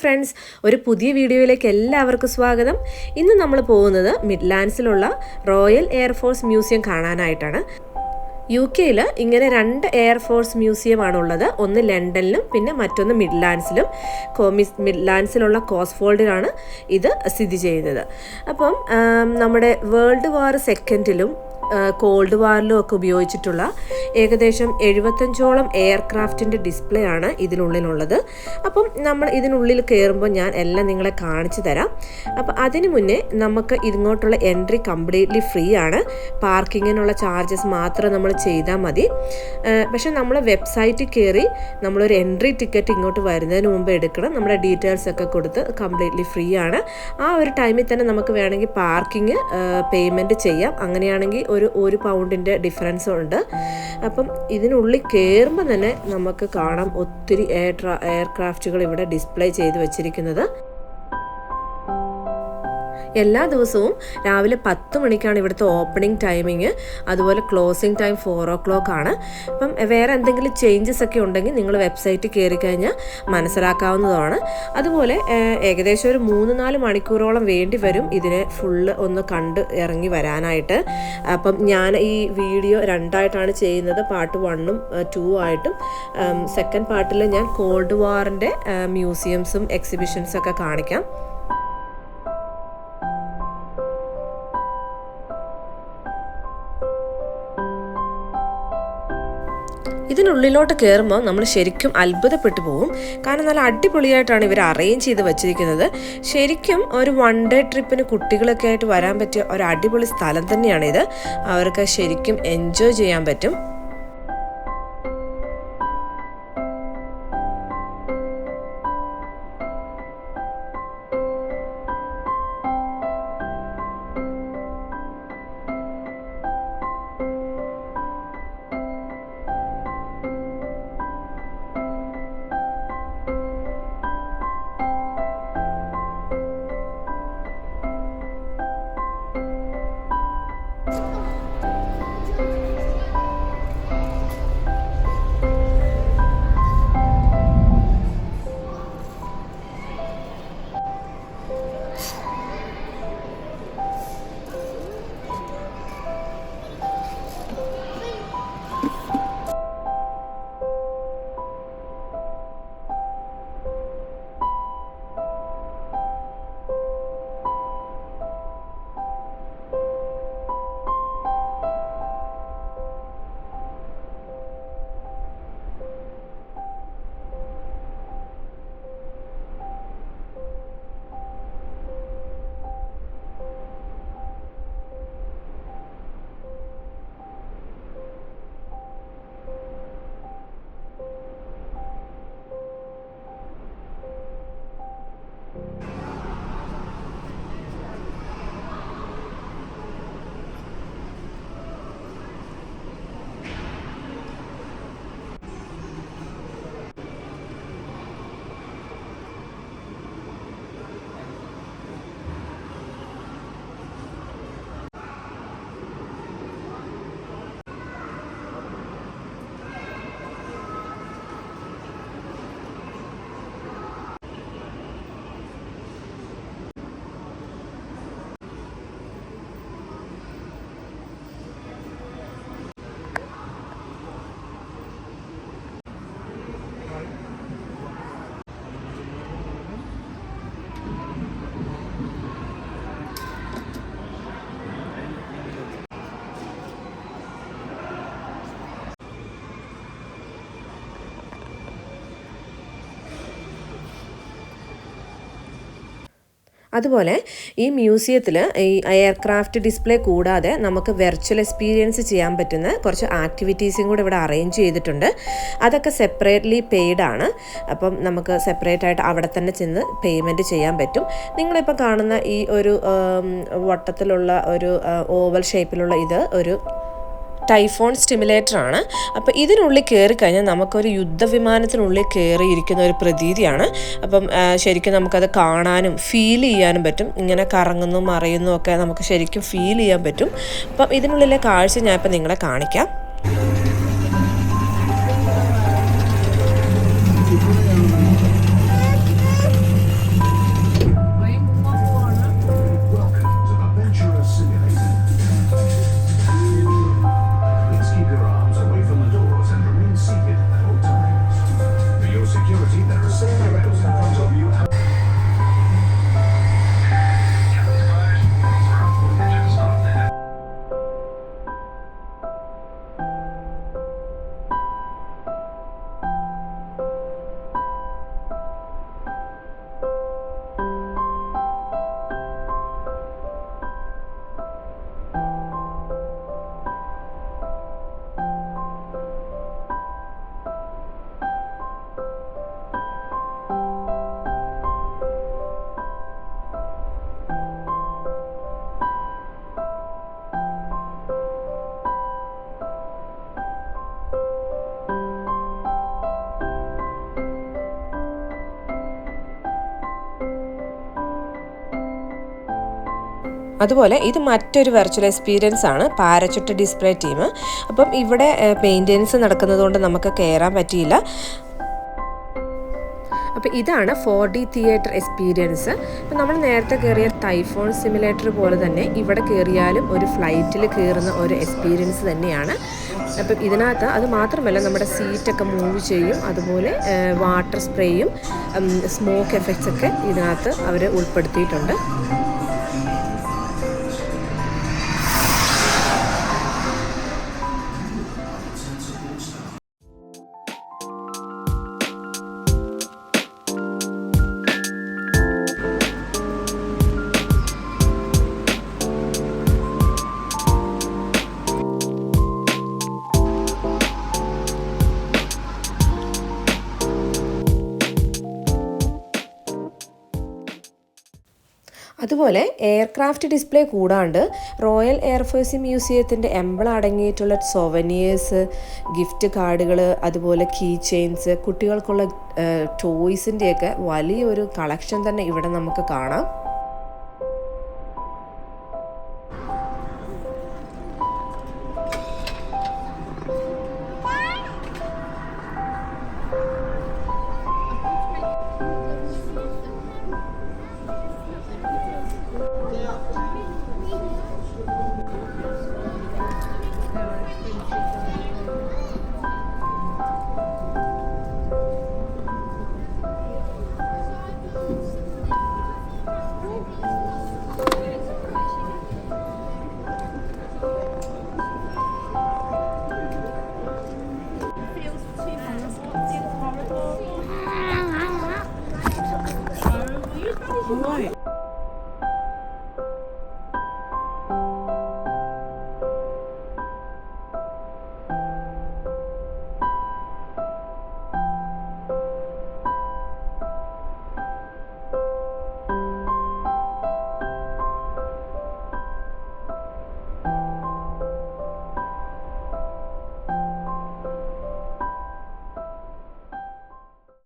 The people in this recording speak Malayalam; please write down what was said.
ഫ്രണ്ട്സ്, ഒരു പുതിയ വീഡിയോയിലേക്ക് എല്ലാവർക്കും സ്വാഗതം. ഇന്ന് നമ്മൾ പോകുന്നത് മിഡ്ലാൻഡ്സിലുള്ള റോയൽ എയർഫോഴ്സ് മ്യൂസിയം കാണാനായിട്ടാണ്. UK-ൽ ഇങ്ങനെ 2 എയർഫോഴ്സ് മ്യൂസിയമാണുള്ളത്. ഒന്ന് ലണ്ടനിലും പിന്നെ മറ്റൊന്ന് മിഡ്ലാൻഡ്സിലും. മിഡ്ലാൻഡ്സിലുള്ള കോസ്ഫോൾഡിലാണ് ഇത് സ്ഥിതി ചെയ്യുന്നത്. അപ്പം നമ്മുടെ വേൾഡ് വാർ സെക്കൻഡിലും കോൾഡ് വാറിലും ഒക്കെ ഉപയോഗിച്ചിട്ടുള്ള ഏകദേശം 75ഓളം എയർക്രാഫ്റ്റിൻ്റെ ഡിസ്പ്ലേ ആണ് ഇതിനുള്ളിലുള്ളത്. അപ്പം നമ്മൾ ഇതിനുള്ളിൽ കയറുമ്പോൾ ഞാൻ എല്ലാം നിങ്ങളെ കാണിച്ചു തരാം. അപ്പം അതിന് മുന്നേ നമുക്ക് ഇങ്ങോട്ടുള്ള എൻട്രി കംപ്ലീറ്റ്ലി ഫ്രീ ആണ്. പാർക്കിങ്ങിനുള്ള ചാർജസ് മാത്രം നമ്മൾ ചെയ്താൽ മതി. പക്ഷെ നമ്മൾ വെബ്സൈറ്റിൽ കയറി നമ്മളൊരു എൻട്രി ടിക്കറ്റ് ഇങ്ങോട്ട് വരുന്നതിന് മുമ്പ് എടുക്കണം. നമ്മുടെ ഡീറ്റെയിൽസ് ഒക്കെ കൊടുത്ത് കംപ്ലീറ്റ്ലി ഫ്രീ ആണ്. ആ ഒരു ടൈമിൽ തന്നെ നമുക്ക് വേണമെങ്കിൽ പാർക്കിങ് പേയ്മെൻറ്റ് ചെയ്യാം. അങ്ങനെയാണെങ്കിൽ ഒരു പൗണ്ടിൻ്റെ ഡിഫറൻസ് ഉണ്ട്. അപ്പം ഇതിനുള്ളിൽ കയറുമ്പോൾ തന്നെ നമുക്ക് കാണാം ഒത്തിരി എയർക്രാഫ്റ്റുകൾ ഇവിടെ ഡിസ്പ്ലേ ചെയ്ത് വെച്ചിരിക്കുന്നത്. എല്ലാ ദിവസവും രാവിലെ 10 മണിക്കാണ് ഇവിടുത്തെ ഓപ്പണിംഗ് ടൈമിങ്. അതുപോലെ ക്ലോസിംഗ് ടൈം 4 o'clock ആണ്. അപ്പം വേറെ എന്തെങ്കിലും ചേഞ്ചസ് ഒക്കെ ഉണ്ടെങ്കിൽ നിങ്ങൾ വെബ്സൈറ്റിൽ കയറി കഴിഞ്ഞാൽ മനസ്സിലാക്കാവുന്നതാണ്. അതുപോലെ ഏകദേശം ഒരു 3-4 മണിക്കൂറോളം വേണ്ടി വരും ഇതിനെ ഫുള്ള് ഒന്ന് കണ്ട് ഇറങ്ങി വരാനായിട്ട്. അപ്പം ഞാൻ ഈ വീഡിയോ 2ആയിട്ടാണ് ചെയ്യുന്നത്. പാർട്ട് 1ഉം 2 ആയിട്ടും. സെക്കൻഡ് പാർട്ടിൽ ഞാൻ കോൾഡ് വാറിൻ്റെ മ്യൂസിയംസും എക്സിബിഷൻസും ഒക്കെ കാണിക്കാം. ഇതിനുള്ളിലോട്ട് കയറുമ്പോൾ നമ്മൾ ശരിക്കും അത്ഭുതപ്പെട്ടു പോകും. കാരണം നല്ല അടിപൊളിയായിട്ടാണ് ഇവർ അറേഞ്ച് ചെയ്ത് വെച്ചിരിക്കുന്നത്. ശരിക്കും ഒരു 1 day ട്രിപ്പിന് കുട്ടികളൊക്കെ ആയിട്ട് വരാൻ പറ്റിയ ഒരു അടിപൊളി സ്ഥലം തന്നെയാണിത്. അവർക്ക് ശരിക്കും എൻജോയ് ചെയ്യാൻ പറ്റും. അതുപോലെ ഈ മ്യൂസിയത്തിൽ ഈ എയർക്രാഫ്റ്റ് ഡിസ്പ്ലേ കൂടാതെ നമുക്ക് വെർച്വൽ എക്സ്പീരിയൻസ് ചെയ്യാൻ പറ്റുന്ന കുറച്ച് ആക്ടിവിറ്റീസും കൂടെ ഇവിടെ അറേഞ്ച് ചെയ്തിട്ടുണ്ട്. അതൊക്കെ സെപ്പറേറ്റ്ലി പെയ്ഡ് ആണ്. അപ്പം നമുക്ക് സെപ്പറേറ്റ് ആയിട്ട് അവിടെ തന്നെ ചെന്ന് പേയ്മെൻറ്റ് ചെയ്യാൻ പറ്റും. നിങ്ങളിപ്പോൾ കാണുന്ന ഈ ഒരു വട്ടത്തിലുള്ള ഒരു ഓവൽ ഷേപ്പിലുള്ള ഇത് ഒരു ടൈഫോൺ സ്റ്റിമുലേറ്റർ ആണ്. അപ്പോൾ ഇതിനുള്ളിൽ കയറി കഴിഞ്ഞാൽ നമുക്കൊരു യുദ്ധവിമാനത്തിനുള്ളിൽ കയറിയിരിക്കുന്ന ഒരു പ്രതീതിയാണ്. അപ്പം ശരിക്കും നമുക്കത് കാണാനും ഫീൽ ചെയ്യാനും പറ്റും. ഇങ്ങനെ കറങ്ങുന്നു മറയുന്നു ഒക്കെ നമുക്ക് ശരിക്കും ഫീൽ ചെയ്യാൻ പറ്റും. അപ്പം ഇതിനുള്ളിലെ കാഴ്ച ഞാൻ ഇപ്പം നിങ്ങളെ കാണിക്കാം. അതുപോലെ ഇത് മറ്റൊരു വെർച്വൽ എക്സ്പീരിയൻസ് ആണ് പാരച്യൂട്ട് ഡിസ്പ്ലേ ടീം. അപ്പം ഇവിടെ മെയിൻ്റെനൻസ് നടക്കുന്നതുകൊണ്ട് നമുക്ക് കയറാൻ പറ്റിയില്ല. അപ്പോൾ ഇതാണ് 4D തിയേറ്റർ എക്സ്പീരിയൻസ്. അപ്പോൾ നമ്മൾ നേരത്തെ കയറിയ ടൈഫോൺ സിമുലേറ്റർ പോലെ തന്നെ ഇവിടെ കയറിയാലും ഒരു ഫ്ലൈറ്റിൽ കയറുന്ന ഒരു എക്സ്പീരിയൻസ് തന്നെയാണ്. അപ്പം ഇതിനകത്ത് അത് മാത്രമല്ല നമ്മുടെ സീറ്റൊക്കെ മൂവ് ചെയ്യും, അതുപോലെ വാട്ടർ സ്പ്രേയും സ്മോക്ക് എഫക്ട്സ് ഒക്കെ ഇതിനകത്ത് അവർ ഉൾപ്പെടുത്തിയിട്ടുണ്ട്. അതുപോലെ എയർക്രാഫ്റ്റ് ഡിസ്പ്ലേ കൂടാണ്ട് റോയൽ എയർഫോഴ്സ് മ്യൂസിയത്തിൻ്റെ എംബ്ലം അടങ്ങിയിട്ടുള്ള സൊവനിയേഴ്സ്, ഗിഫ്റ്റ് കാർഡുകൾ, അതുപോലെ കീ ചെയിൻസ്, കുട്ടികൾക്കുള്ള ടോയ്സിൻ്റെയൊക്കെ വലിയൊരു കളക്ഷൻ തന്നെ ഇവിടെ നമുക്ക് കാണാം. Right.